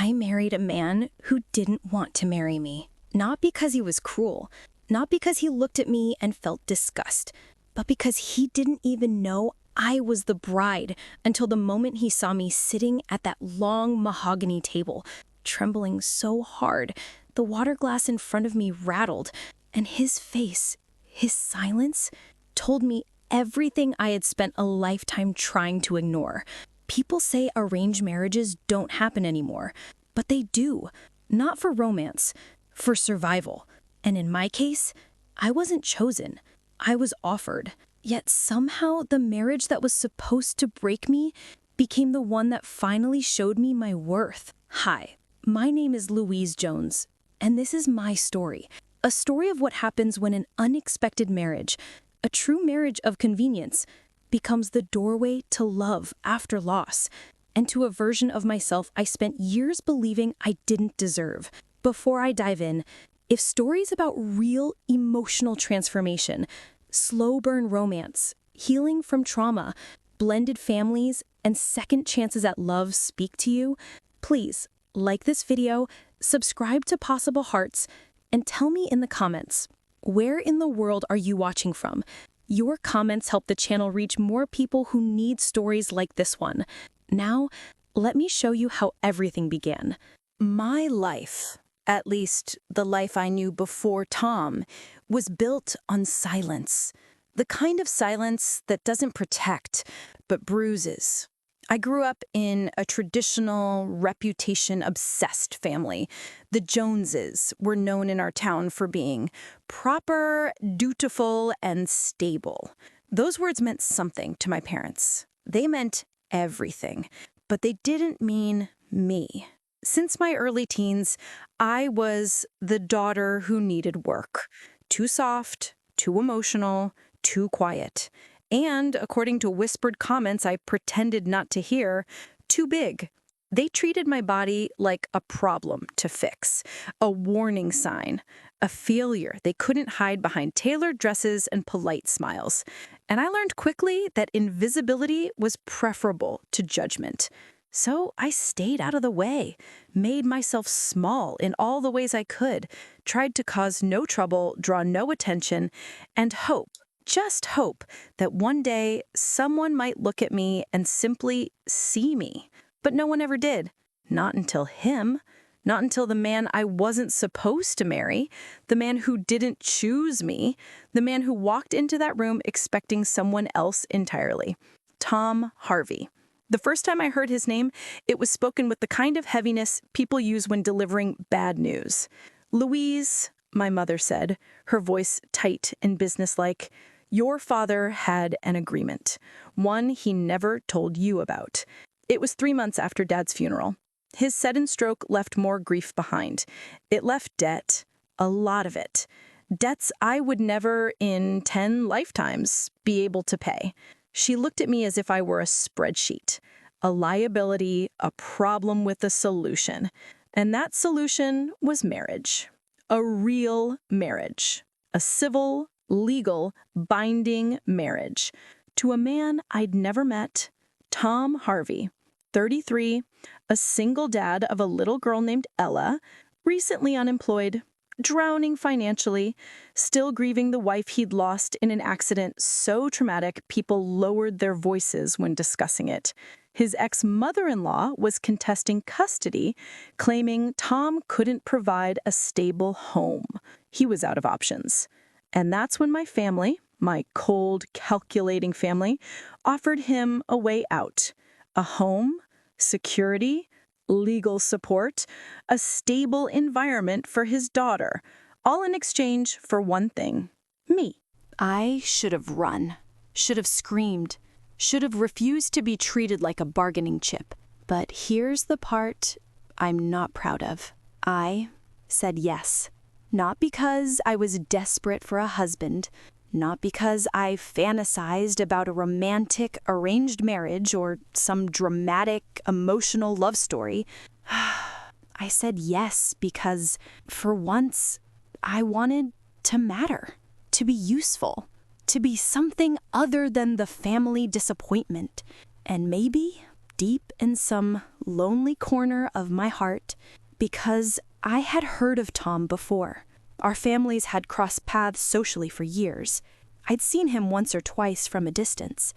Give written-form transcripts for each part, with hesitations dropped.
I married a man who didn't want to marry me. Not because he was cruel, not because he looked at me and felt disgust, but because he didn't even know I was the bride until the moment he saw me sitting at that long mahogany table, trembling so hard, the water glass in front of me rattled, and his face, his silence, told me everything I had spent a lifetime trying to ignore. People say arranged marriages don't happen anymore, but they do. Not for romance, for survival. And in my case, I wasn't chosen. I was offered. Yet somehow the marriage that was supposed to break me became the one that finally showed me my worth. Hi, my name is Louise Jones, and this is my story. A story of what happens when an unexpected marriage, a true marriage of convenience, becomes the doorway to love after loss, and to a version of myself I spent years believing I didn't deserve. Before I dive in, if stories about real emotional transformation, slow burn romance, healing from trauma, blended families, and second chances at love speak to you, please like this video, subscribe to Possible Hearts, and tell me in the comments, where in the world are you watching from? Your comments help the channel reach more people who need stories like this one. Now, let me show you how everything began. My life, at least the life I knew before Tom, was built on silence. The kind of silence that doesn't protect, but bruises. I grew up in a traditional, reputation-obsessed family. The Joneses were known in our town for being proper, dutiful, and stable. Those words meant something to my parents. They meant everything, but they didn't mean me. Since my early teens, I was the daughter who needed work. Too soft, too emotional, too quiet. And, according to whispered comments I pretended not to hear, too big. They treated my body like a problem to fix, a warning sign, a failure they couldn't hide behind tailored dresses and polite smiles. And I learned quickly that invisibility was preferable to judgment. So I stayed out of the way, made myself small in all the ways I could, tried to cause no trouble, draw no attention, and hope, just hope, that one day someone might look at me and simply see me. But no one ever did. Not until him. Not until the man I wasn't supposed to marry, the man who didn't choose me, the man who walked into that room expecting someone else entirely. Tom Harvey. The first time I heard his name, it was spoken with the kind of heaviness people use when delivering bad news. Louise, my mother said, her voice tight and businesslike, your father had an agreement, one he never told you about. It was 3 months after Dad's funeral. His sudden stroke left more grief behind. It left debt, a lot of it. Debts I would never, in 10 lifetimes, be able to pay. She looked at me as if I were a spreadsheet, a liability, a problem with a solution. And that solution was marriage. A real marriage. A civil, legal, binding marriage. To a man I'd never met, Tom Harvey, 33, a single dad of a little girl named Ella, recently unemployed, drowning financially, still grieving the wife he'd lost in an accident so traumatic people lowered their voices when discussing it. His ex-mother-in-law was contesting custody, claiming Tom couldn't provide a stable home. He was out of options. And that's when my family, my cold, calculating family, offered him a way out. A home, security, legal support, a stable environment for his daughter, all in exchange for one thing, me. I should have run, should have screamed, should have refused to be treated like a bargaining chip. But here's the part I'm not proud of. I said yes. Not because I was desperate for a husband, not because I fantasized about a romantic arranged marriage or some dramatic emotional love story. I said yes because, for once, I wanted to matter, to be useful, to be something other than the family disappointment, and maybe deep in some lonely corner of my heart because I had heard of Tom before. Our families had crossed paths socially for years. I'd seen him once or twice from a distance.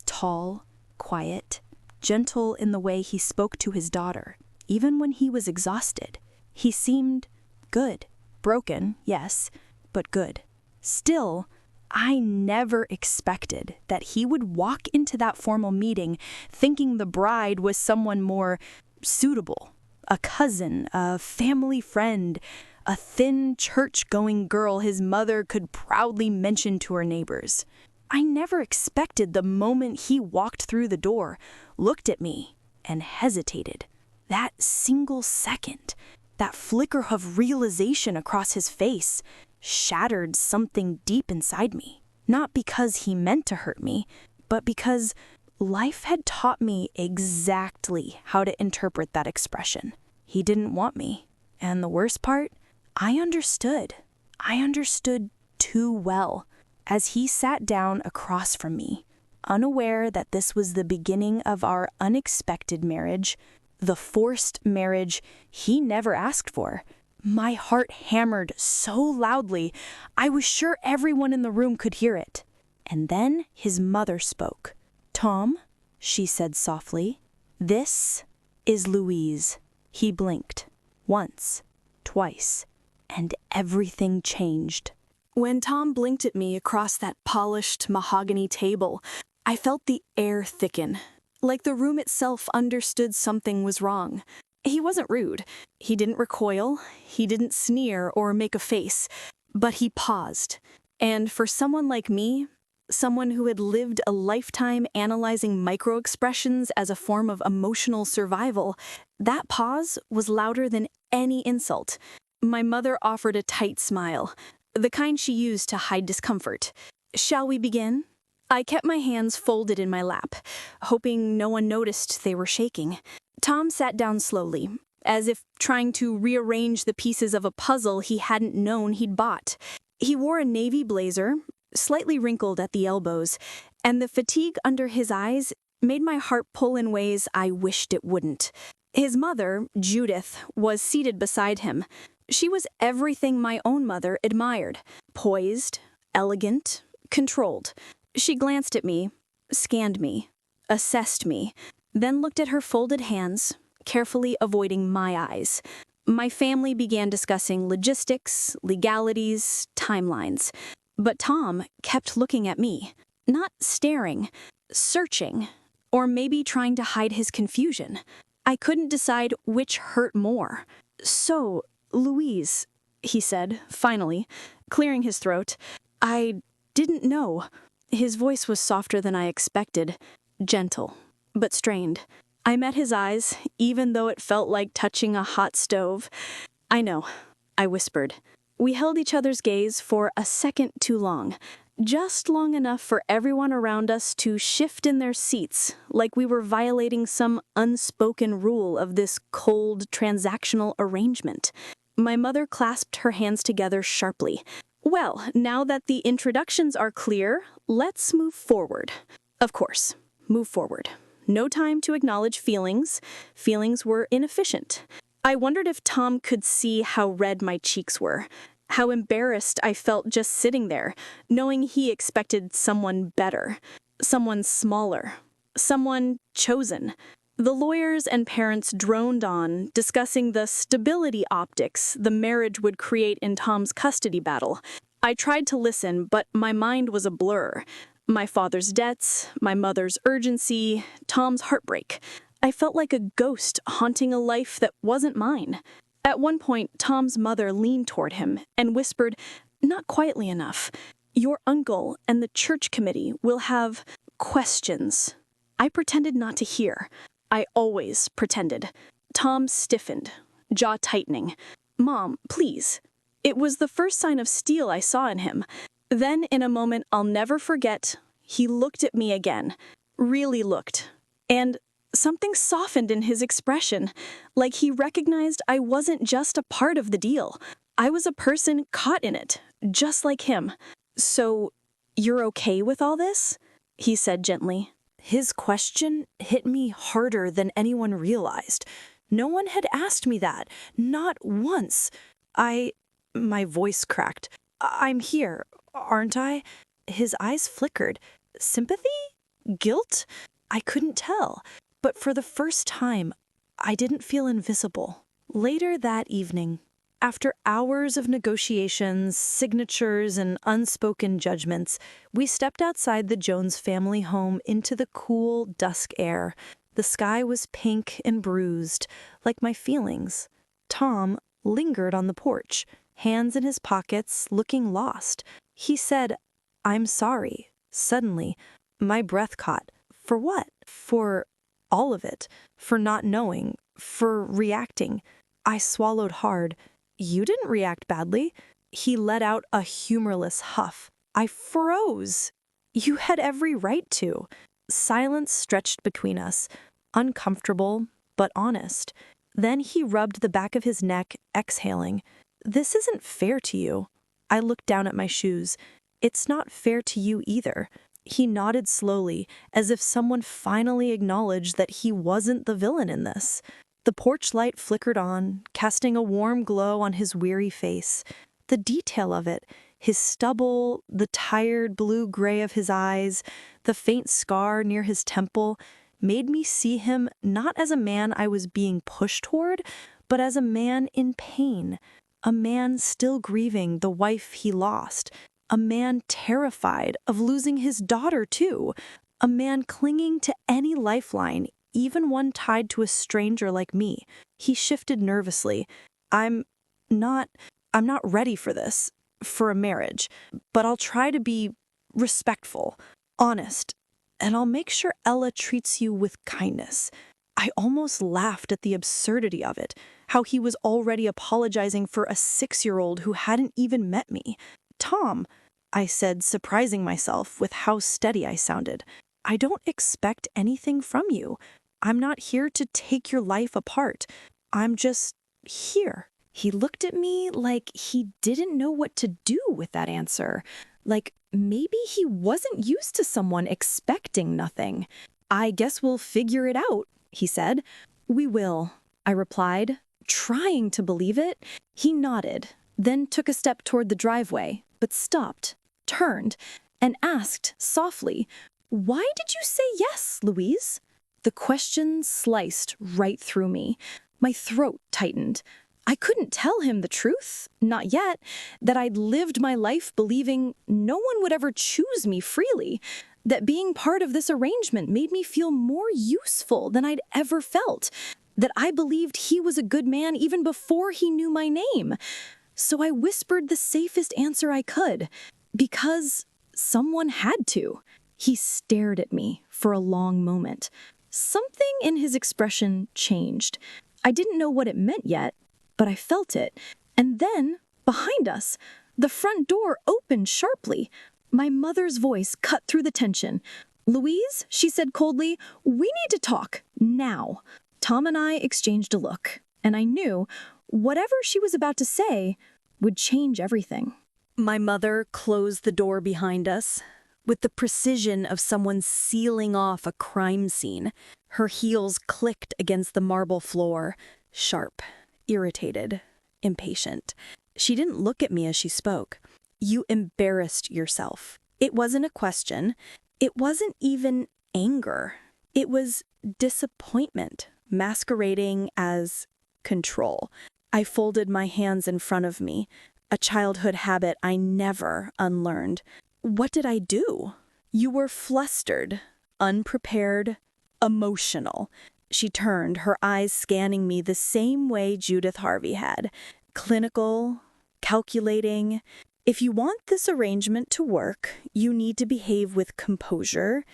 Tall, quiet, gentle in the way he spoke to his daughter, even when he was exhausted. He seemed good. Broken, yes, but good. Still, I never expected that he would walk into that formal meeting thinking the bride was someone more suitable. A cousin, a family friend, a thin church-going girl his mother could proudly mention to her neighbors. I never expected the moment he walked through the door, looked at me, and hesitated. That single second, that flicker of realization across his face, shattered something deep inside me. Not because he meant to hurt me, but because life had taught me exactly how to interpret that expression. He didn't want me. And the worst part, I understood. I understood too well. As he sat down across from me, unaware that this was the beginning of our unexpected marriage, the forced marriage he never asked for, my heart hammered so loudly, I was sure everyone in the room could hear it. And then his mother spoke. "Tom," she said softly, "this is Louise." He blinked. Once, twice, and everything changed. When Tom blinked at me across that polished mahogany table, I felt the air thicken, like the room itself understood something was wrong. He wasn't rude. He didn't recoil. He didn't sneer or make a face. But he paused. And for someone like me, someone who had lived a lifetime analyzing microexpressions as a form of emotional survival, that pause was louder than any insult. My mother offered a tight smile, the kind she used to hide discomfort. "Shall we begin?" I kept my hands folded in my lap, hoping no one noticed they were shaking. Tom sat down slowly, as if trying to rearrange the pieces of a puzzle he hadn't known he'd bought. He wore a navy blazer, slightly wrinkled at the elbows, and the fatigue under his eyes made my heart pull in ways I wished it wouldn't. His mother, Judith, was seated beside him. She was everything my own mother admired: poised, elegant, controlled. She glanced at me, scanned me, assessed me, then looked at her folded hands, carefully avoiding my eyes. My family began discussing logistics, legalities, timelines. But Tom kept looking at me, not staring, searching, or maybe trying to hide his confusion. I couldn't decide which hurt more. "So, Louise," he said, finally, clearing his throat, "I didn't know." His voice was softer than I expected, gentle, but strained. I met his eyes, even though it felt like touching a hot stove. "I know," I whispered. We held each other's gaze for a second too long, just long enough for everyone around us to shift in their seats, like we were violating some unspoken rule of this cold, transactional arrangement. My mother clasped her hands together sharply. "Well, now that the introductions are clear, let's move forward." Of course, move forward. No time to acknowledge feelings. Feelings were inefficient. I wondered if Tom could see how red my cheeks were, how embarrassed I felt just sitting there, knowing he expected someone better, someone smaller, someone chosen. The lawyers and parents droned on, discussing the stability optics the marriage would create in Tom's custody battle. I tried to listen, but my mind was a blur. My father's debts, my mother's urgency, Tom's heartbreak. I felt like a ghost haunting a life that wasn't mine. At one point, Tom's mother leaned toward him and whispered, not quietly enough, "Your uncle and the church committee will have questions." I pretended not to hear. I always pretended. Tom stiffened, jaw tightening. "Mom, please." It was the first sign of steel I saw in him. Then, in a moment I'll never forget, he looked at me again, really looked, and something softened in his expression, like he recognized I wasn't just a part of the deal. I was a person caught in it, just like him. "So, you're okay with all this?" he said gently. His question hit me harder than anyone realized. No one had asked me that, not once. My voice cracked. I'm here, aren't I? His eyes flickered. Sympathy? Guilt? I couldn't tell. But for the first time, I didn't feel invisible. Later that evening, after hours of negotiations, signatures, and unspoken judgments, we stepped outside the Jones family home into the cool dusk air. The sky was pink and bruised, like my feelings. Tom lingered on the porch, hands in his pockets, looking lost. He said, "I'm sorry." Suddenly, my breath caught. For what? For all of it. For not knowing. For reacting. I swallowed hard. You didn't react badly. He let out a humorless huff. I froze. You had every right to. Silence stretched between us, uncomfortable but honest. Then he rubbed the back of his neck, exhaling. This isn't fair to you. I looked down at my shoes. It's not fair to you either. He nodded slowly, as if someone finally acknowledged that he wasn't the villain in this. The porch light flickered on, casting a warm glow on his weary face. The detail of it, his stubble, the tired blue-gray of his eyes, the faint scar near his temple, made me see him not as a man I was being pushed toward, but as a man in pain, a man still grieving the wife he lost, a man terrified of losing his daughter too, a man clinging to any lifeline, even one tied to a stranger like me. He shifted nervously. I'm not ready for this, for a marriage, but I'll try to be respectful, honest, and I'll make sure Ella treats you with kindness. I almost laughed at the absurdity of it, how he was already apologizing for a 6-year-old who hadn't even met me. Tom, I said, surprising myself with how steady I sounded, I don't expect anything from you. I'm not here to take your life apart. I'm just here. He looked at me like he didn't know what to do with that answer. Like maybe he wasn't used to someone expecting nothing. I guess we'll figure it out, he said. We will, I replied, trying to believe it. He nodded, then took a step toward the driveway, but stopped, turned, and asked softly, "Why did you say yes, Louise?" The question sliced right through me. My throat tightened. I couldn't tell him the truth, not yet, that I'd lived my life believing no one would ever choose me freely, that being part of this arrangement made me feel more useful than I'd ever felt, that I believed he was a good man even before he knew my name. So I whispered the safest answer I could, because someone had to. He stared at me for a long moment. Something in his expression changed. I didn't know what it meant yet, but I felt it. And then, behind us, the front door opened sharply. My mother's voice cut through the tension. "Louise," she said coldly, "we need to talk, now." Tom and I exchanged a look, and I knew whatever she was about to say would change everything. My mother closed the door behind us with the precision of someone sealing off a crime scene. Her heels clicked against the marble floor, sharp, irritated, impatient. She didn't look at me as she spoke. "You embarrassed yourself." It wasn't a question. It wasn't even anger. It was disappointment, masquerading as control. I folded my hands in front of me, a childhood habit I never unlearned. What did I do? "You were flustered, unprepared, emotional." She turned, her eyes scanning me the same way Judith Harvey had. Clinical, calculating. "If you want this arrangement to work, you need to behave with composure,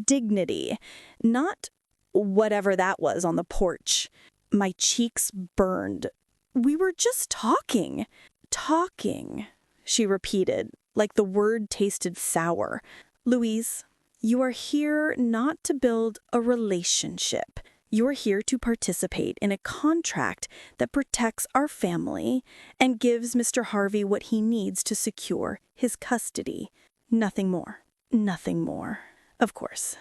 dignity, not whatever that was on the porch." My cheeks burned. "We were just talking." "Talking," she repeated, like the word tasted sour. "Louise, you are here not to build a relationship. You're here to participate in a contract that protects our family and gives Mr. Harvey what he needs to secure his custody. Nothing more. Nothing more. Of course."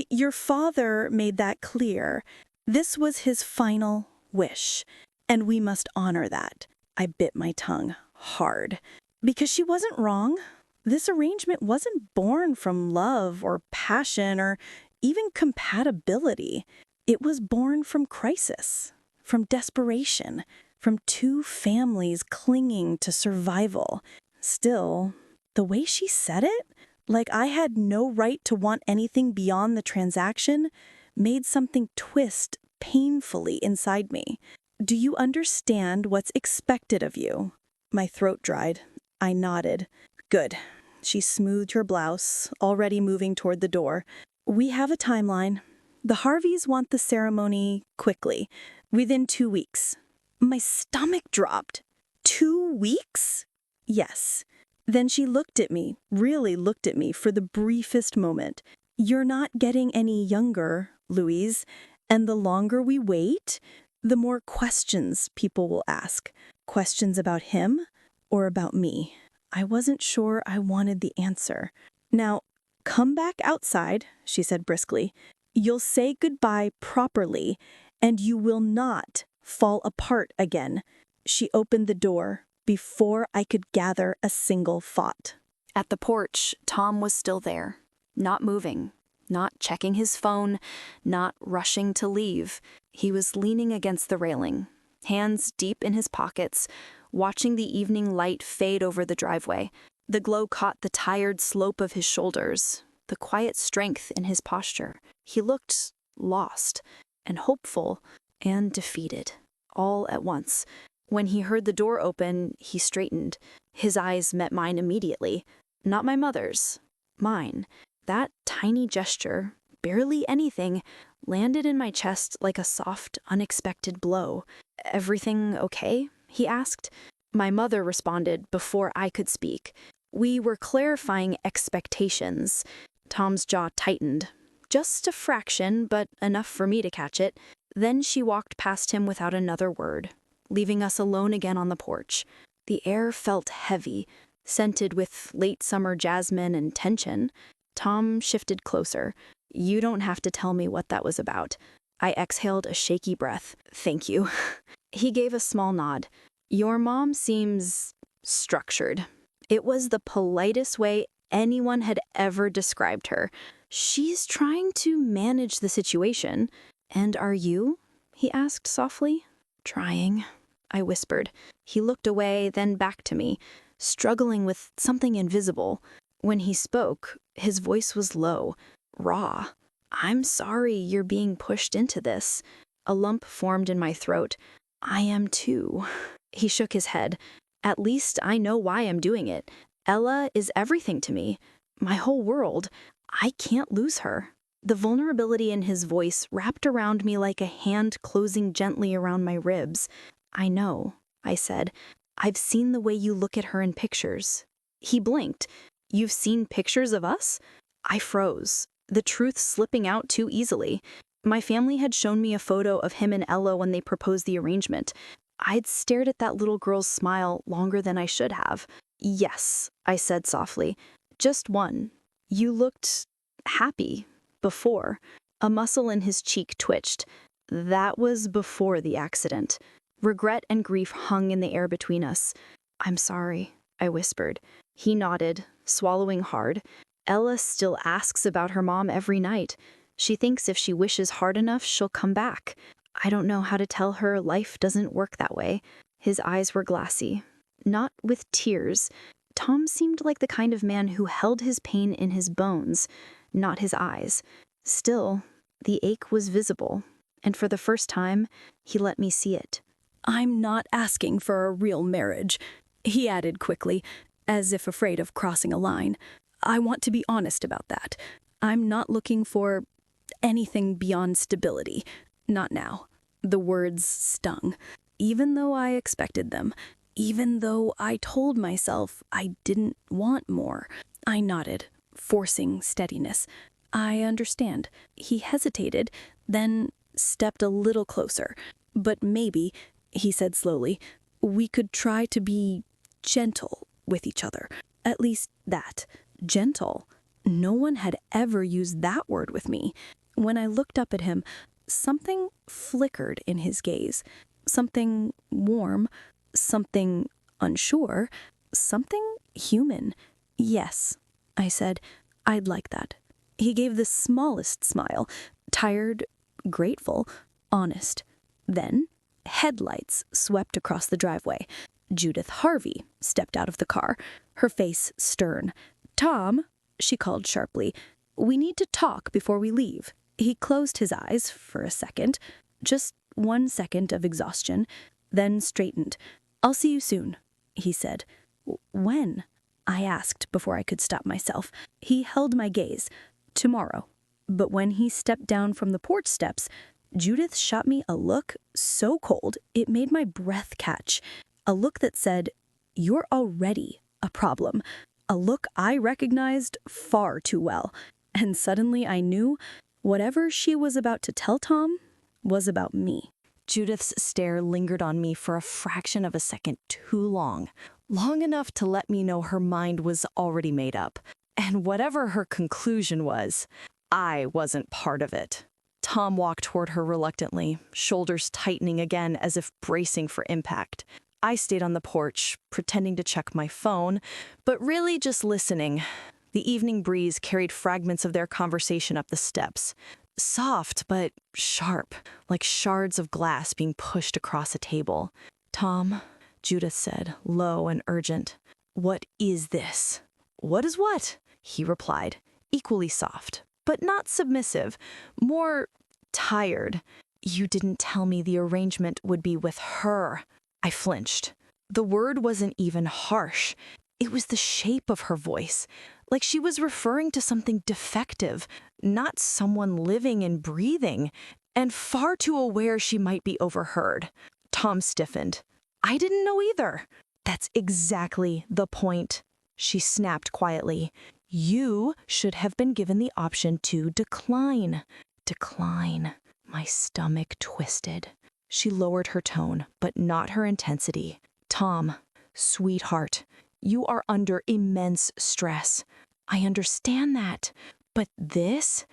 Your father made that clear. This was his final wish, and we must honor that. I bit my tongue hard. Because she wasn't wrong. This arrangement wasn't born from love or passion or even compatibility. It was born from crisis, from desperation, from two families clinging to survival. Still, the way she said it, like I had no right to want anything beyond the transaction, made something twist painfully inside me. Do you understand what's expected of you? My throat dried. I nodded. Good. She smoothed her blouse, already moving toward the door. We have a timeline. The Harveys want the ceremony quickly, within 2 weeks. My stomach dropped. 2 weeks? Yes. Then she looked at me, really looked at me for the briefest moment. You're not getting any younger, Louise, and the longer we wait, the more questions people will ask. Questions about him or about me. I wasn't sure I wanted the answer. Now, come back outside, she said briskly. You'll say goodbye properly, and you will not fall apart again. She opened the door before I could gather a single thought. At the porch, Tom was still there, not moving, not checking his phone, not rushing to leave. He was leaning against the railing, hands deep in his pockets, watching the evening light fade over the driveway. The glow caught the tired slope of his shoulders, the quiet strength in his posture. He looked lost and hopeful and defeated, all at once. When he heard the door open, he straightened. His eyes met mine immediately. Not my mother's, mine. That tiny gesture, barely anything, landed in my chest like a soft, unexpected blow. Everything okay? He asked. My mother responded before I could speak. We were clarifying expectations. Tom's jaw tightened. Just a fraction, but enough for me to catch it. Then she walked past him without another word, leaving us alone again on the porch. The air felt heavy, scented with late summer jasmine and tension. Tom shifted closer. You don't have to tell me what that was about. I exhaled a shaky breath. Thank you. He gave a small nod. Your mom seems structured. It was the politest way anyone had ever described her. She's trying to manage the situation. And are you? He asked softly. Trying, I whispered. He looked away, then back to me, struggling with something invisible. When he spoke, his voice was low, raw. I'm sorry you're being pushed into this. A lump formed in my throat. I am too. He shook his head. At least I know why I'm doing it. Ella is everything to me. My whole world. I can't lose her. The vulnerability in his voice wrapped around me like a hand closing gently around my ribs. I know, I said. I've seen the way you look at her in pictures. He blinked. You've seen pictures of us? I froze, the truth slipping out too easily. My family had shown me a photo of him and Ella when they proposed the arrangement. I'd stared at that little girl's smile longer than I should have. Yes, I said softly. Just one. You looked happy before. A muscle in his cheek twitched. That was before the accident. Regret and grief hung in the air between us. I'm sorry, I whispered. He nodded, swallowing hard. Ella still asks about her mom every night. She thinks if she wishes hard enough, she'll come back. I don't know how to tell her life doesn't work that way. His eyes were glassy, not with tears. Tom seemed like the kind of man who held his pain in his bones, not his eyes. Still, the ache was visible, and for the first time, he let me see it. I'm not asking for a real marriage, he added quickly, as if afraid of crossing a line. I want to be honest about that. I'm not looking for anything beyond stability. Not now. The words stung, even though I expected them, even though I told myself I didn't want more. I nodded, forcing steadiness. I understand. He hesitated, then stepped a little closer. But maybe, he said slowly, we could try to be gentle with each other. At least that. Gentle. No one had ever used that word with me. When I looked up at him, something flickered in his gaze. Something warm, something unsure, something human. "Yes," I said, "I'd like that." He gave the smallest smile, tired, grateful, honest. Then, headlights swept across the driveway. Judith Harvey stepped out of the car, her face stern. "Tom," she called sharply, "we need to talk before we leave." He closed his eyes for a second, just 1 second of exhaustion, then straightened. "I'll see you soon," he said. "When?" I asked before I could stop myself. He held my gaze. "Tomorrow." But when he stepped down from the porch steps, Judith shot me a look so cold it made my breath catch. A look that said, "You're already a problem." A look I recognized far too well. And suddenly I knew whatever she was about to tell Tom was about me. Judith's stare lingered on me for a fraction of a second too long. Long enough to let me know her mind was already made up. And whatever her conclusion was, I wasn't part of it. Tom walked toward her reluctantly, shoulders tightening again as if bracing for impact. I stayed on the porch, pretending to check my phone, but really just listening. The evening breeze carried fragments of their conversation up the steps. Soft, but sharp, like shards of glass being pushed across a table. "Tom," Judith said, low and urgent, "what is this?" "What is what?" he replied, equally soft, but not submissive, more tired. "You didn't tell me the arrangement would be with her." I flinched. The word wasn't even harsh. It was the shape of her voice, like she was referring to something defective, not someone living and breathing, and far too aware she might be overheard. Tom stiffened. "I didn't know either." "That's exactly the point," she snapped quietly. "You should have been given the option to decline." Decline. My stomach twisted. She lowered her tone, but not her intensity. "Tom, sweetheart, you are under immense stress. I understand that. But this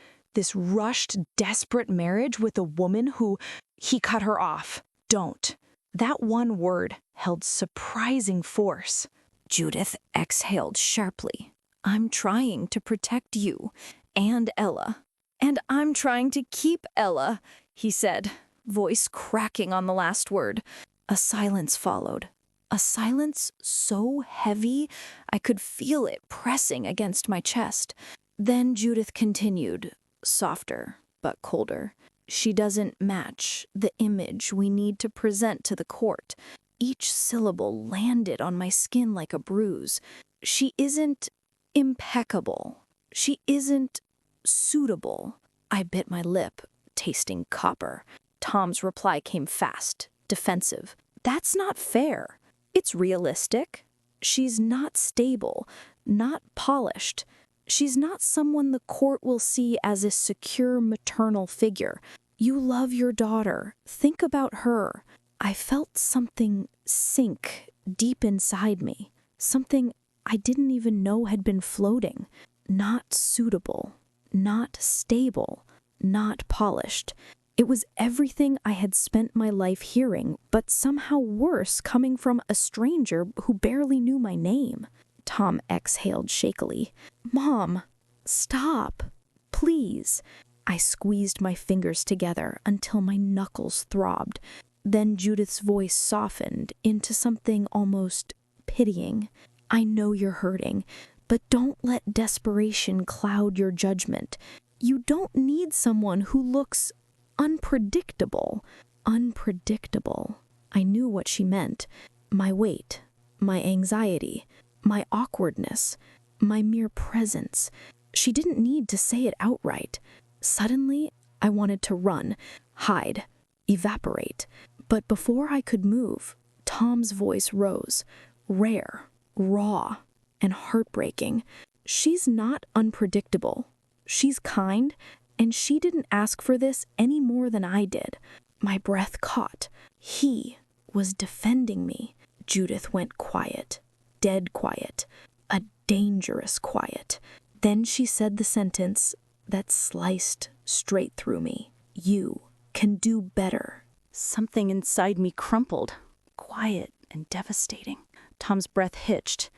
rushed, desperate marriage with a woman who..." He cut her off. "Don't." That one word held surprising force. Judith exhaled sharply. "I'm trying to protect you and Ella. And I'm trying to keep Ella," he said, voice cracking on the last word. A silence followed. A silence so heavy I could feel it pressing against my chest. Then Judith continued, softer but colder. "She doesn't match the image we need to present to the court." Each syllable landed on my skin like a bruise. "She isn't impeccable. She isn't suitable." I bit my lip, tasting copper. Tom's reply came fast, defensive. "That's not fair. It's realistic. She's not stable, not polished. She's not someone the court will see as a secure maternal figure. You love your daughter. Think about her." I felt something sink deep inside me, something I didn't even know had been floating. Not suitable, not stable, not polished. It was everything I had spent my life hearing, but somehow worse coming from a stranger who barely knew my name. Tom exhaled shakily. "Mom, stop, please." I squeezed my fingers together until my knuckles throbbed. Then Judith's voice softened into something almost pitying. "I know you're hurting, but don't let desperation cloud your judgment. You don't need someone who looks unpredictable." Unpredictable. I knew what she meant. My weight, my anxiety, my awkwardness, my mere presence. She didn't need to say it outright. Suddenly, I wanted to run, hide, evaporate. But before I could move, Tom's voice rose, rare, raw, and heartbreaking. "She's not unpredictable. She's kind, and she didn't ask for this any more than I did." My breath caught. He was defending me. Judith went quiet, dead quiet, a dangerous quiet. Then she said the sentence that sliced straight through me. You can do better. Something inside me crumpled, quiet and devastating. Tom's breath hitched.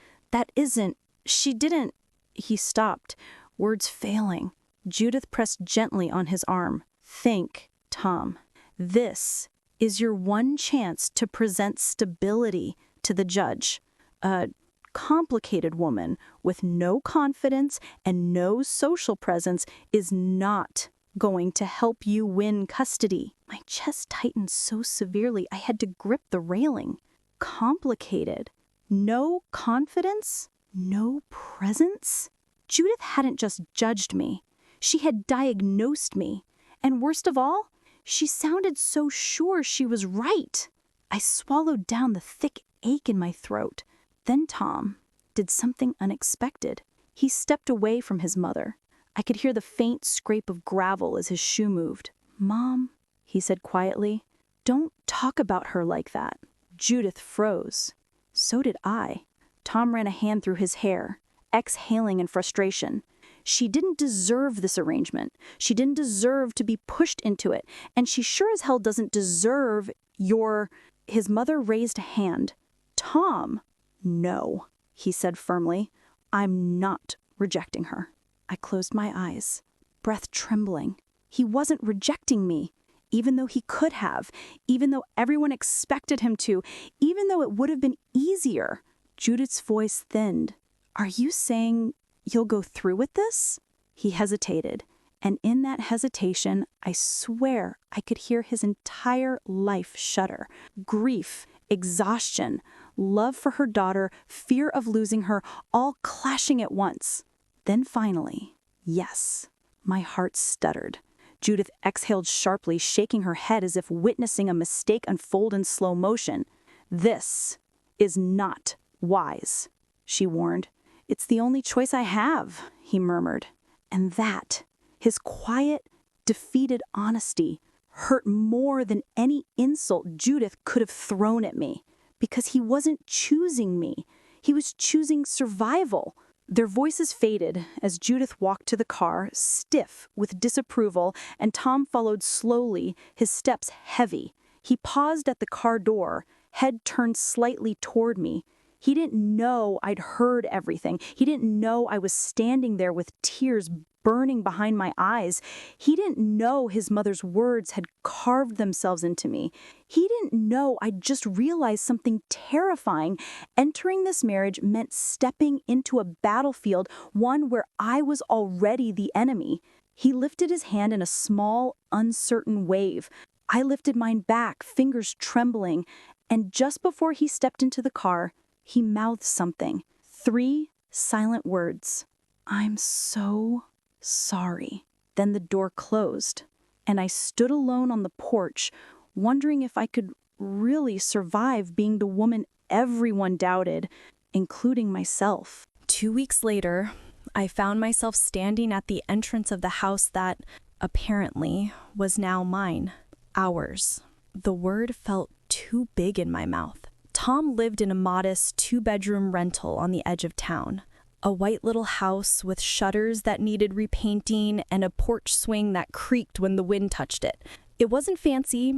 She didn't. He stopped, words failing. Judith pressed gently on his arm. Think, Tom. This is your one chance to present stability to the judge. A complicated woman with no confidence and no social presence is not going to help you win custody. My chest tightened so severely I had to grip the railing. Complicated. No confidence? No presence? Judith hadn't just judged me. She had diagnosed me. And worst of all, she sounded so sure she was right. I swallowed down the thick ache in my throat. Then Tom did something unexpected. He stepped away from his mother. I could hear the faint scrape of gravel as his shoe moved. Mom, he said quietly, don't talk about her like that. Judith froze. So did I. Tom ran a hand through his hair, exhaling in frustration. She didn't deserve this arrangement. She didn't deserve to be pushed into it. And she sure as hell doesn't deserve your... His mother raised a hand. Tom, no, he said firmly. I'm not rejecting her. I closed my eyes, breath trembling. He wasn't rejecting me, even though he could have, even though everyone expected him to, even though it would have been easier. Judith's voice thinned. Are you saying you'll go through with this? He hesitated, and in that hesitation, I swear I could hear his entire life shudder. Grief, exhaustion, love for her daughter, fear of losing her, all clashing at once. Then finally, yes, my heart stuttered. Judith exhaled sharply, shaking her head as if witnessing a mistake unfold in slow motion. This is not wise, she warned. It's the only choice I have, he murmured. And that, his quiet, defeated honesty, hurt more than any insult Judith could have thrown at me. Because he wasn't choosing me. He was choosing survival. Their voices faded as Judith walked to the car, stiff with disapproval, and Tom followed slowly, his steps heavy. He paused at the car door, head turned slightly toward me. He didn't know I'd heard everything. He didn't know I was standing there with tears burning behind my eyes. He didn't know his mother's words had carved themselves into me. He didn't know I'd just realized something terrifying. Entering this marriage meant stepping into a battlefield, one where I was already the enemy. He lifted his hand in a small, uncertain wave. I lifted mine back, fingers trembling, and just before he stepped into the car, he mouthed something. 3 silent words. I'm so sorry. Then the door closed, and I stood alone on the porch, wondering if I could really survive being the woman everyone doubted, including myself. 2 weeks later, I found myself standing at the entrance of the house that, apparently, was now mine. Ours. The word felt too big in my mouth. Tom lived in a modest 2-bedroom rental on the edge of town. A white little house with shutters that needed repainting and a porch swing that creaked when the wind touched it. It wasn't fancy,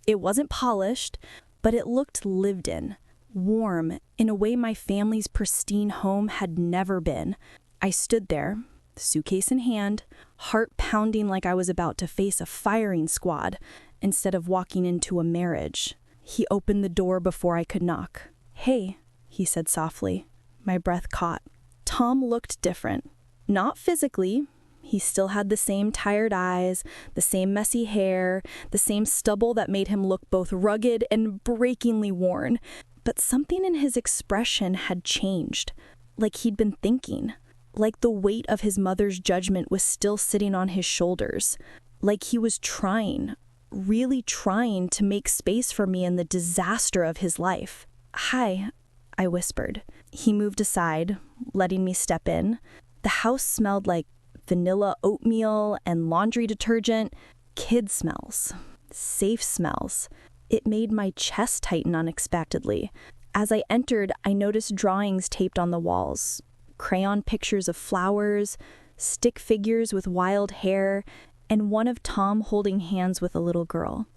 it wasn't polished, but it looked lived in, warm, in a way my family's pristine home had never been. I stood there, suitcase in hand, heart pounding like I was about to face a firing squad instead of walking into a marriage. He opened the door before I could knock. Hey, he said softly. My breath caught. Tom looked different. Not physically. He still had the same tired eyes, the same messy hair, the same stubble that made him look both rugged and breakingly worn. But something in his expression had changed. Like he'd been thinking. Like the weight of his mother's judgment was still sitting on his shoulders. Like he was trying, really trying to make space for me in the disaster of his life. Hi, I whispered. He moved aside, letting me step in. The house smelled like vanilla oatmeal and laundry detergent, kid smells, safe smells. It made my chest tighten unexpectedly. As I entered, I noticed drawings taped on the walls, crayon pictures of flowers, stick figures with wild hair, and one of Tom holding hands with a little girl.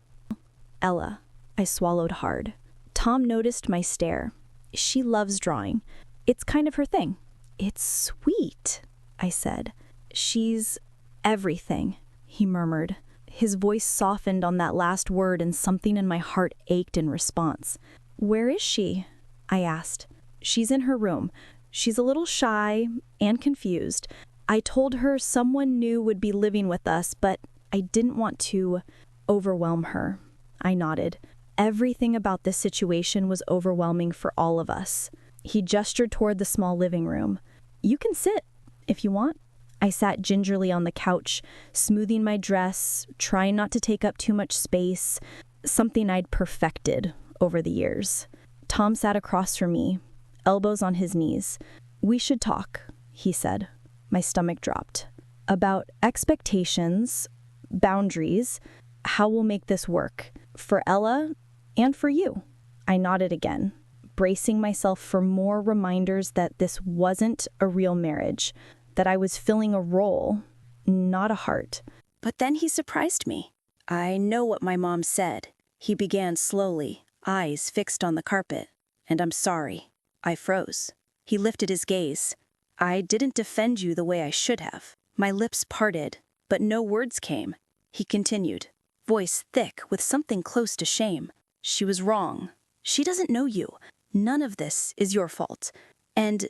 Ella. I swallowed hard. Tom noticed my stare. She loves drawing. It's kind of her thing. It's sweet, I said. She's everything, he murmured. His voice softened on that last word and something in my heart ached in response. Where is she? I asked. She's in her room. She's a little shy and confused. I told her someone new would be living with us, but I didn't want to overwhelm her. I nodded. Everything about this situation was overwhelming for all of us. He gestured toward the small living room. You can sit, if you want. I sat gingerly on the couch, smoothing my dress, trying not to take up too much space, something I'd perfected over the years. Tom sat across from me, elbows on his knees. We should talk, he said. My stomach dropped. About expectations, boundaries, how we'll make this work. For Ella and for you. I nodded again, bracing myself for more reminders that this wasn't a real marriage, that I was filling a role, not a heart. But then he surprised me. I know what my mom said. He began slowly, eyes fixed on the carpet. And I'm sorry. I froze. He lifted his gaze. I didn't defend you the way I should have. My lips parted, but no words came. He continued, voice thick with something close to shame. She was wrong. She doesn't know you. None of this is your fault. And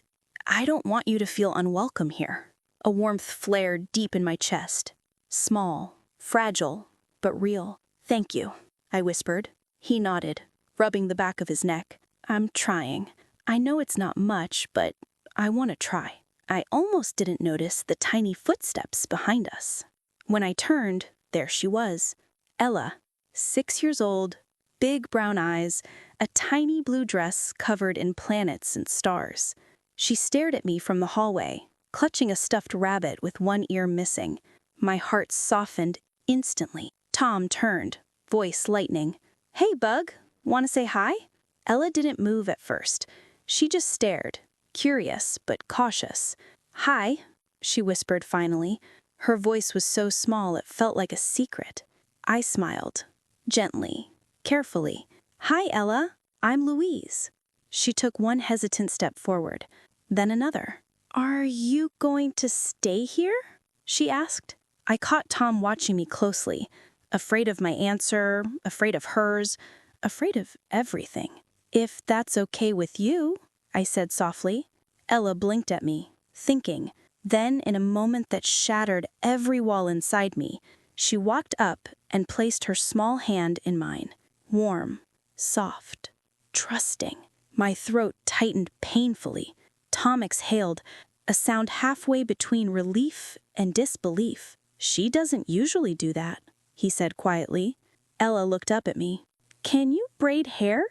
I don't want you to feel unwelcome here. A warmth flared deep in my chest. Small, fragile, but real. Thank you, I whispered. He nodded, rubbing the back of his neck. I'm trying. I know it's not much, but I want to try. I almost didn't notice the tiny footsteps behind us. When I turned, there she was. Ella, 6 years old, big brown eyes, a tiny blue dress covered in planets and stars. She stared at me from the hallway, clutching a stuffed rabbit with one ear missing. My heart softened instantly. Tom turned, voice lightening. Hey, Bug, want to say hi? Ella didn't move at first. She just stared, curious but cautious. Hi, she whispered finally. Her voice was so small it felt like a secret. I smiled, gently, carefully. Hi, Ella, I'm Louise. She took one hesitant step forward, then another. Are you going to stay here? She asked. I caught Tom watching me closely, afraid of my answer, afraid of hers, afraid of everything. If that's okay with you, I said softly. Ella blinked at me, thinking. Then, in a moment that shattered every wall inside me, she walked up and placed her small hand in mine. Warm, soft, trusting. My throat tightened painfully. Tom exhaled, a sound halfway between relief and disbelief. She doesn't usually do that, he said quietly. Ella looked up at me. Can you braid hair?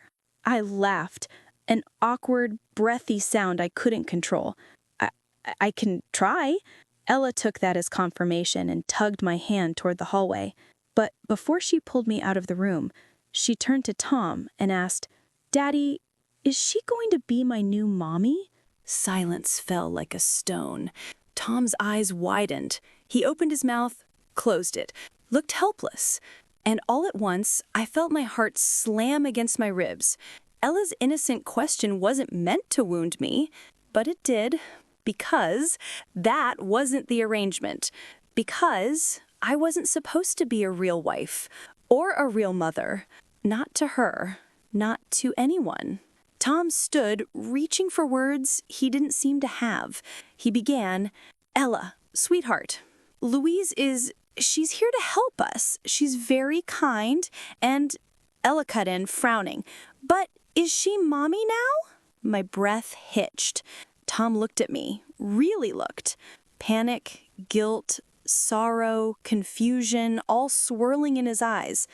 I laughed, an awkward, breathy sound I couldn't control. I can try. Ella took that as confirmation and tugged my hand toward the hallway. But before she pulled me out of the room, she turned to Tom and asked, Daddy, is she going to be my new mommy? Silence fell like a stone. Tom's eyes widened. He opened his mouth, closed it, looked helpless. And all at once, I felt my heart slam against my ribs. Ella's innocent question wasn't meant to wound me, but it did. Because that wasn't the arrangement. Because I wasn't supposed to be a real wife or a real mother. Not to her. Not to anyone. Tom stood, reaching for words he didn't seem to have. He began, Ella, sweetheart, she's here to help us. She's very kind, and Ella cut in, frowning. But is she mommy now? My breath hitched. Tom looked at me, really looked. Panic, guilt, sorrow, confusion, all swirling in his eyes.